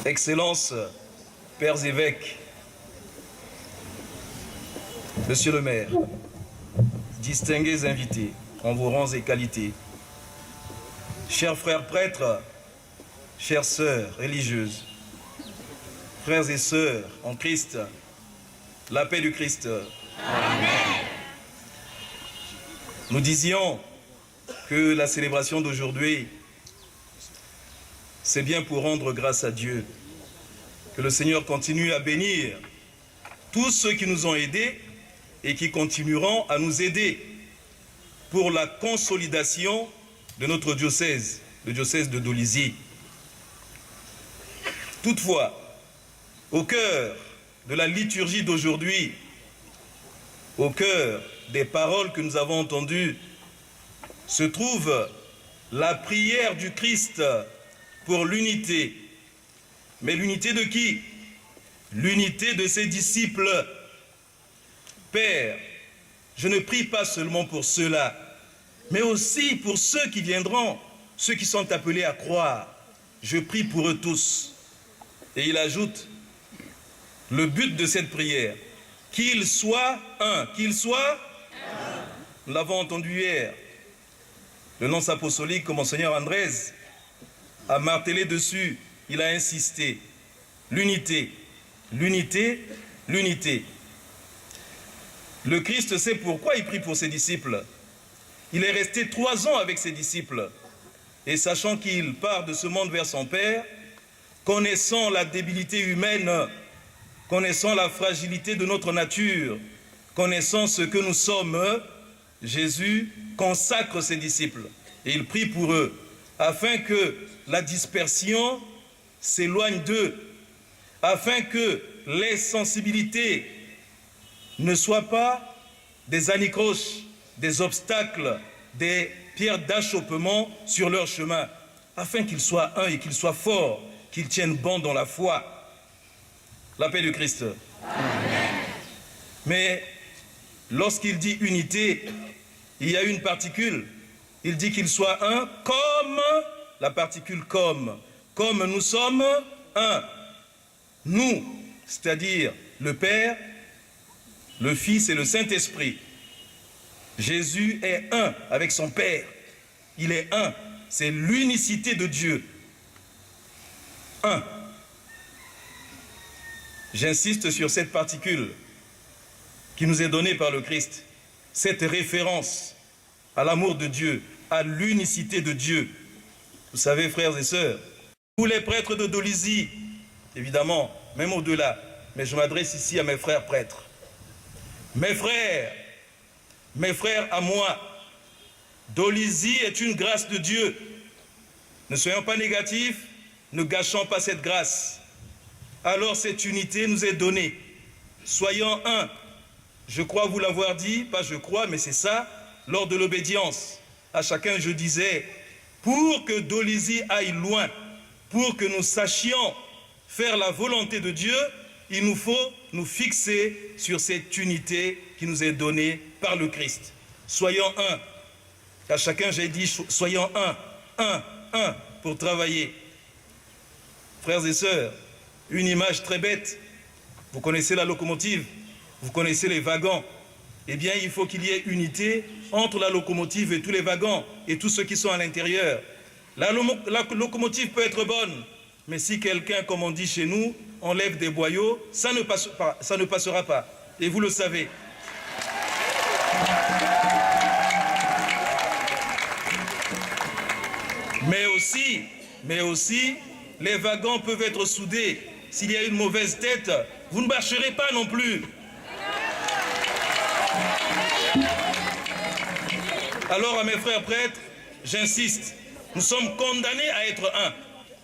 Excellences, pères évêques, Monsieur le maire, distingués invités en vos rangs et qualités, chers frères prêtres, chères sœurs religieuses, frères et sœurs en Christ, la paix du Christ. Amen. Nous disions que la célébration d'aujourd'hui, c'est bien pour rendre grâce à Dieu. Que le Seigneur continue à bénir tous ceux qui nous ont aidés et qui continueront à nous aider pour la consolidation de notre diocèse, le diocèse de Dolisie. Toutefois, au cœur de la liturgie d'aujourd'hui, au cœur des paroles que nous avons entendues, se trouve la prière du Christ pour l'unité. Mais l'unité de qui? L'unité de ses disciples. Père, je ne prie pas seulement pour ceux-là, mais aussi pour ceux qui viendront, ceux qui sont appelés à croire. Je prie pour eux tous. Et il ajoute le but de cette prière, qu'ils soient un. Qu'ils soient un. Nous l'avons entendu hier. Le nonce apostolique, Monseigneur Andrés, a martelé dessus. Il a insisté. L'unité, l'unité, l'unité. Le Christ sait pourquoi il prie pour ses disciples. Il est resté 3 ans avec ses disciples. Et sachant qu'il part de ce monde vers son Père, connaissant la débilité humaine, connaissant la fragilité de notre nature, connaissant ce que nous sommes, Jésus consacre ses disciples. Et il prie pour eux, afin que la dispersion s'éloigne d'eux, afin que les sensibilités ne soient pas des anicroches, des obstacles, des pierres d'achoppement sur leur chemin, afin qu'ils soient un et qu'ils soient forts, qu'ils tiennent bon dans la foi. La paix du Christ. Amen. Mais lorsqu'il dit unité, il y a une particule. Il dit qu'il soit un comme, la particule comme nous sommes un. Nous, c'est-à-dire le Père, le Fils et le Saint-Esprit. Jésus est un avec son Père. Il est un. C'est l'unicité de Dieu. Un. J'insiste sur cette particule qui nous est donnée par le Christ. Cette référence à l'amour de Dieu, à l'unicité de Dieu. Vous savez, frères et sœurs, tous les prêtres de Dolisie, évidemment, même au-delà, mais je m'adresse ici à mes frères prêtres. Mes frères à moi, Dolisie est une grâce de Dieu. Ne soyons pas négatifs, ne gâchons pas cette grâce. Alors cette unité nous est donnée. Soyons un. Je crois vous l'avoir dit, pas je crois, mais c'est ça, lors de l'obédience. À chacun je disais, pour que Dolisie aille loin, pour que nous sachions faire la volonté de Dieu, il nous faut nous fixer sur cette unité qui nous est donnée par le Christ. Soyons un. À chacun j'ai dit, soyons un, pour travailler. Frères et sœurs, une image très bête. Vous connaissez la locomotive, vous connaissez les wagons. Eh bien, il faut qu'il y ait unité entre la locomotive et tous les wagons et tous ceux qui sont à l'intérieur. La locomotive peut être bonne, mais si quelqu'un, comme on dit chez nous, enlève des boyaux, ça ne passera pas. Et vous le savez. Mais aussi, les wagons peuvent être soudés. S'il y a une mauvaise tête, vous ne marcherez pas non plus. Alors à mes frères prêtres, j'insiste, nous sommes condamnés à être un.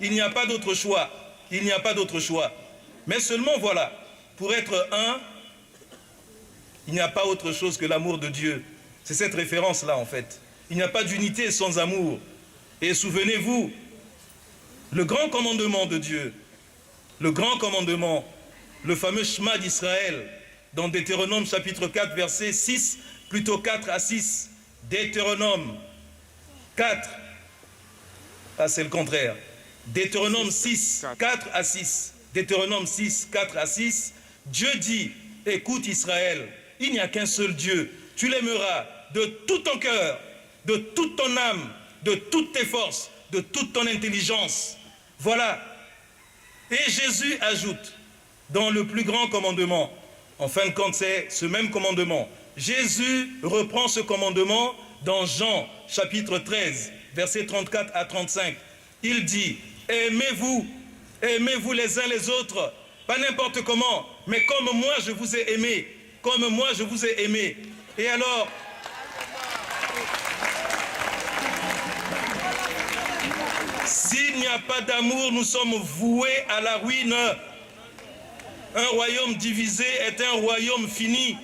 Il n'y a pas d'autre choix. Il n'y a pas d'autre choix. Mais seulement voilà, pour être un, il n'y a pas autre chose que l'amour de Dieu. C'est cette référence-là en fait. Il n'y a pas d'unité sans amour. Et souvenez-vous, le grand commandement de Dieu, le grand commandement, le fameux Shema d'Israël, dans Deutéronome chapitre 4, verset 6, plutôt 4 à 6. Deutéronome 4, ah c'est le contraire. Deutéronome 6, 4 à 6. Deutéronome 6, 4 à 6. Dieu dit, écoute Israël, il n'y a qu'un seul Dieu. Tu l'aimeras de tout ton cœur, de toute ton âme, de toutes tes forces, de toute ton intelligence. Voilà. Et Jésus ajoute, dans le plus grand commandement, en fin de compte, c'est ce même commandement. Jésus reprend ce commandement dans Jean, chapitre 13, versets 34 à 35. Il dit, aimez-vous les uns les autres, pas n'importe comment, mais comme moi je vous ai aimé, comme moi je vous ai aimé. Et alors, s'il n'y a pas d'amour, nous sommes voués à la ruine. Un royaume divisé est un royaume fini.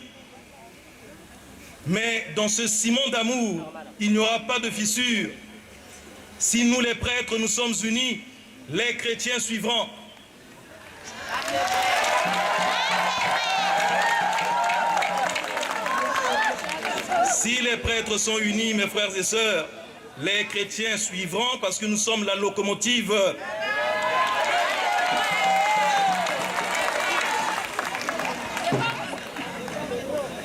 Mais dans ce ciment d'amour, il n'y aura pas de fissure. Si nous les prêtres, nous sommes unis, les chrétiens suivront. Si les prêtres sont unis, mes frères et sœurs, les chrétiens suivront parce que nous sommes la locomotive.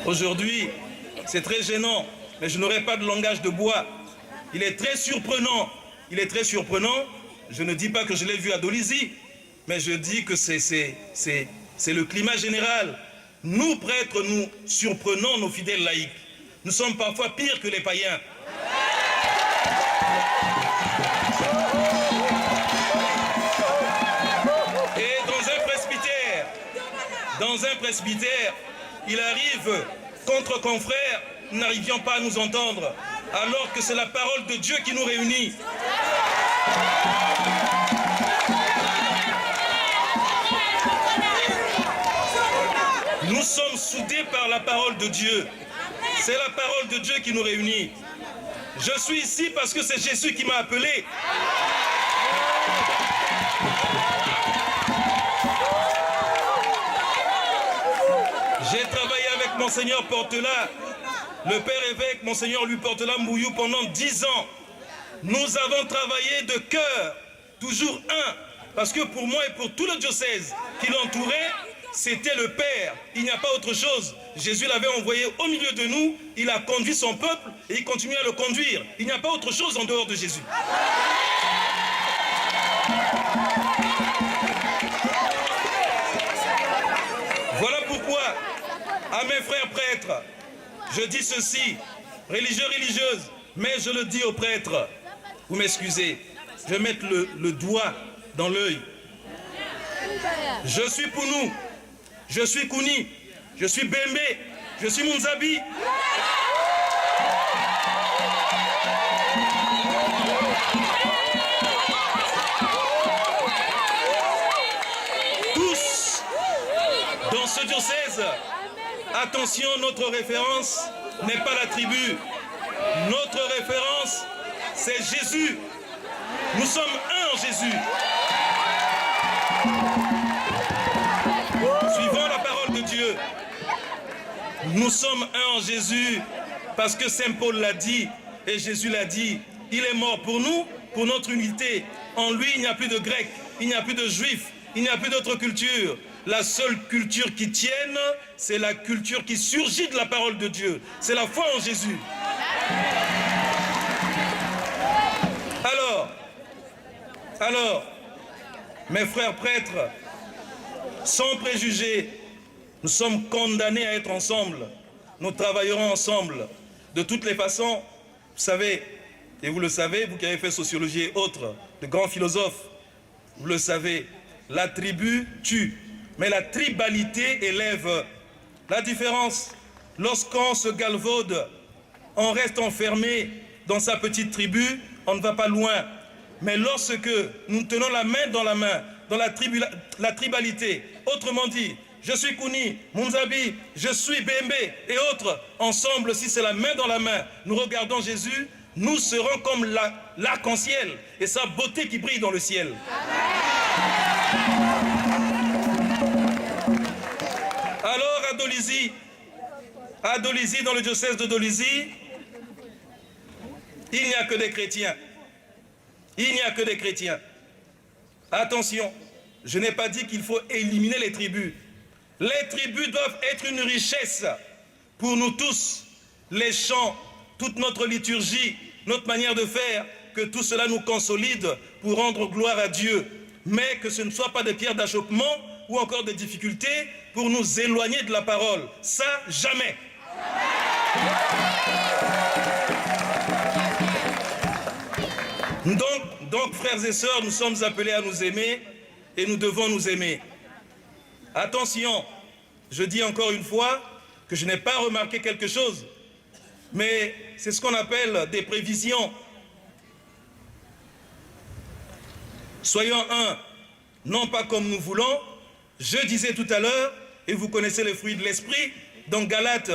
Aujourd'hui, c'est très gênant, mais je n'aurai pas de langage de bois. Il est très surprenant. Il est très surprenant. Je ne dis pas que je l'ai vu à Dolisie, mais je dis que c'est le climat général. Nous, prêtres, nous surprenons nos fidèles laïcs. Nous sommes parfois pires que les païens. Et dans un presbytère, il arrive qu'entre confrères, nous n'arrivions pas à nous entendre, alors que c'est la parole de Dieu qui nous réunit. Nous sommes soudés par la parole de Dieu. C'est la parole de Dieu qui nous réunit. Je suis ici parce que c'est Jésus qui m'a appelé. J'ai travaillé avec Monseigneur Portela, le père évêque, Monseigneur Louis Portela Mbouyou, pendant 10 ans. Nous avons travaillé de cœur, toujours un, parce que pour moi et pour tout le diocèse qui l'entourait, c'était le Père. Il n'y a pas autre chose. Jésus l'avait envoyé au milieu de nous, il a conduit son peuple et il continue à le conduire. Il n'y a pas autre chose en dehors de Jésus. Voilà pourquoi, à mes frères prêtres, je dis ceci, religieux, religieuses, mais je le dis aux prêtres. Vous m'excusez, je vais mettre le doigt dans l'œil. Je suis Pounou, je suis Kouni, je suis Bembe, je suis Mounzabi. Tous, dans ce diocèse, attention, notre référence n'est pas la tribu. Notre référence, c'est Jésus. Nous sommes un en Jésus. Suivant la parole de Dieu, nous sommes un en Jésus parce que Saint Paul l'a dit et Jésus l'a dit. Il est mort pour nous, pour notre unité. En lui, il n'y a plus de Grecs, il n'y a plus de Juifs, il n'y a plus d'autre culture. La seule culture qui tienne, c'est la culture qui surgit de la parole de Dieu. C'est la foi en Jésus. Alors, mes frères prêtres, sans préjugés, nous sommes condamnés à être ensemble. Nous travaillerons ensemble. De toutes les façons, vous savez, et vous le savez, vous qui avez fait sociologie et autres, de grands philosophes, vous le savez, la tribu tue, mais la tribalité élève. La différence, lorsqu'on se galvaude, on reste enfermé dans sa petite tribu, on ne va pas loin. Mais lorsque nous tenons la main dans la tribalité, autrement dit, je suis Kouni, Mounzabi, je suis Bembe et autres, ensemble, si c'est la main dans la main, nous regardons Jésus, nous serons comme l'arc-en-ciel et sa beauté qui brille dans le ciel. Alors à Dolisie, dans le diocèse de Dolisie, il n'y a que des chrétiens. Il n'y a que des chrétiens. Attention, je n'ai pas dit qu'il faut éliminer les tribus. Les tribus doivent être une richesse pour nous tous. Les chants, toute notre liturgie, notre manière de faire, que tout cela nous consolide pour rendre gloire à Dieu. Mais que ce ne soit pas des pierres d'achoppement ou encore des difficultés pour nous éloigner de la parole. Ça, jamais. Donc, frères et sœurs, nous sommes appelés à nous aimer et nous devons nous aimer. Attention, je dis encore une fois que je n'ai pas remarqué quelque chose, mais c'est ce qu'on appelle des prévisions. Soyons un, non pas comme nous voulons. Je disais tout à l'heure, et vous connaissez les fruits de l'esprit, dans Galates,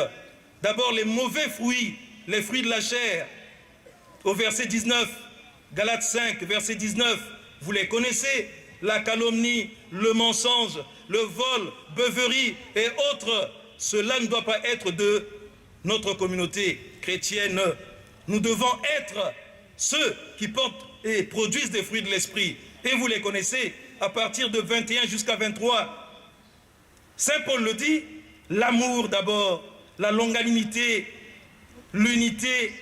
d'abord les mauvais fruits, les fruits de la chair, au verset 19, Galates 5, verset 19, vous les connaissez, la calomnie, le mensonge, le vol, beuverie et autres. Cela ne doit pas être de notre communauté chrétienne. Nous devons être ceux qui portent et produisent des fruits de l'esprit. Et vous les connaissez, à partir de 21 jusqu'à 23. Saint Paul le dit, l'amour d'abord, la longanimité, l'unité,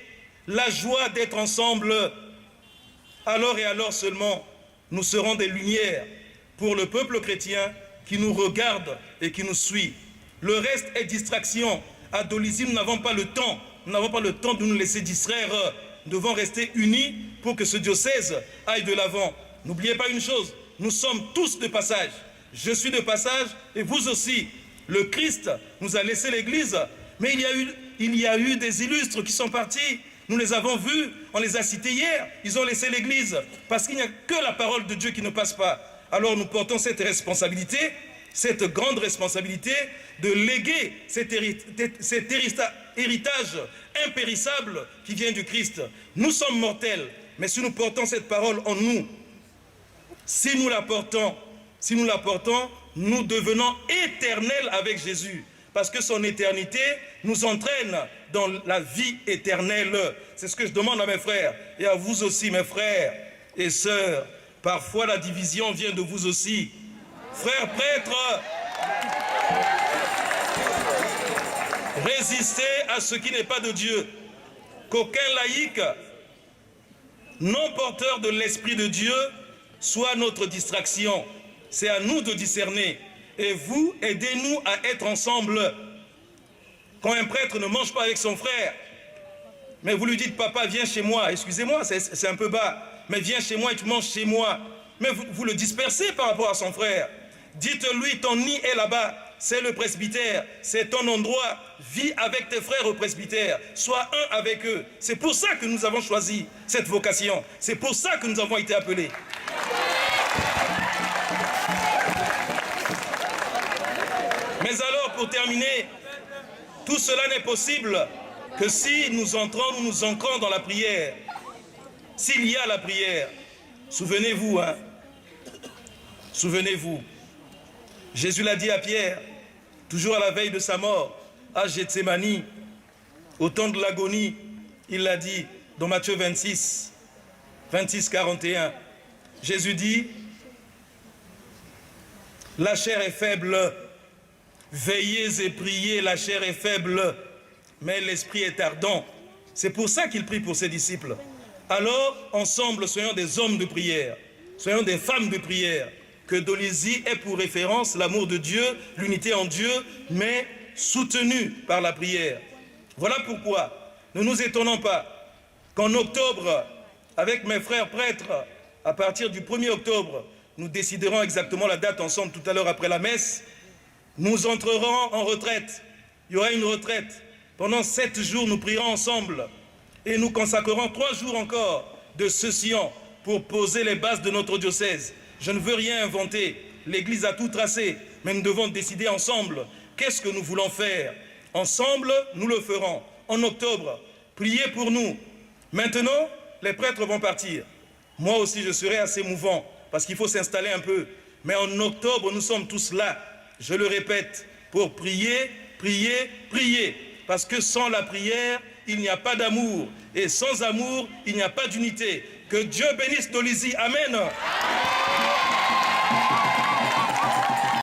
la joie d'être ensemble. Alors et alors seulement, nous serons des lumières pour le peuple chrétien qui nous regarde et qui nous suit. Le reste est distraction. À Dolisie, nous n'avons pas le temps. Nous n'avons pas le temps de nous laisser distraire. Nous devons rester unis pour que ce diocèse aille de l'avant. N'oubliez pas une chose, nous sommes tous de passage. Je suis de passage et vous aussi. Le Christ nous a laissé l'Église, mais il y a eu des illustres qui sont partis. Nous les avons vus, on les a cités hier. Ils ont laissé l'Église parce qu'il n'y a que la parole de Dieu qui ne passe pas. Alors nous portons cette responsabilité, cette grande responsabilité de léguer cet héritage impérissable qui vient du Christ. Nous sommes mortels, mais si nous portons cette parole en nous, si nous la portons, nous devenons éternels avec Jésus. Parce que son éternité nous entraîne dans la vie éternelle. C'est ce que je demande à mes frères et à vous aussi, mes frères et sœurs. Parfois la division vient de vous aussi. Frères prêtres, résistez à ce qui n'est pas de Dieu. Qu'aucun laïc, non porteur de l'Esprit de Dieu, soit notre distraction. C'est à nous de discerner. Et vous, aidez-nous à être ensemble. Quand un prêtre ne mange pas avec son frère, mais vous lui dites, papa, viens chez moi. Excusez-moi, c'est un peu bas. Mais viens chez moi et tu manges chez moi. Mais vous le dispersez par rapport à son frère. Dites-lui, ton nid est là-bas. C'est le presbytère. C'est ton endroit. Vis avec tes frères au presbytère. Sois un avec eux. C'est pour ça que nous avons choisi cette vocation. C'est pour ça que nous avons été appelés. Mais alors, pour terminer, tout cela n'est possible que si nous ancrons dans la prière. S'il y a la prière, souvenez-vous, souvenez-vous, Jésus l'a dit à Pierre, toujours à la veille de sa mort, à Gethsémani, au temps de l'agonie, il l'a dit dans Matthieu 26, 41. Jésus dit, la chair est faible, veillez et priez, la chair est faible, mais l'esprit est ardent. C'est pour ça qu'il prie pour ses disciples. Alors, ensemble, soyons des hommes de prière, soyons des femmes de prière, que Dolisie ait pour référence l'amour de Dieu, l'unité en Dieu, mais soutenue par la prière. Voilà pourquoi, ne nous étonnons pas qu'en octobre, avec mes frères prêtres, à partir du 1er octobre, nous déciderons exactement la date ensemble tout à l'heure après la messe, nous entrerons en retraite. Il y aura une retraite. Pendant 7 jours, nous prierons ensemble et nous consacrerons 3 jours encore de session pour poser les bases de notre diocèse. Je ne veux rien inventer. L'Église a tout tracé, mais nous devons décider ensemble. Qu'est-ce que nous voulons faire? Ensemble, nous le ferons. En octobre, priez pour nous. Maintenant, les prêtres vont partir. Moi aussi, je serai assez mouvant parce qu'il faut s'installer un peu. Mais en octobre, nous sommes tous là. Je le répète, pour prier, prier, prier. Parce que sans la prière, il n'y a pas d'amour. Et sans amour, il n'y a pas d'unité. Que Dieu bénisse Dolisie. Amen.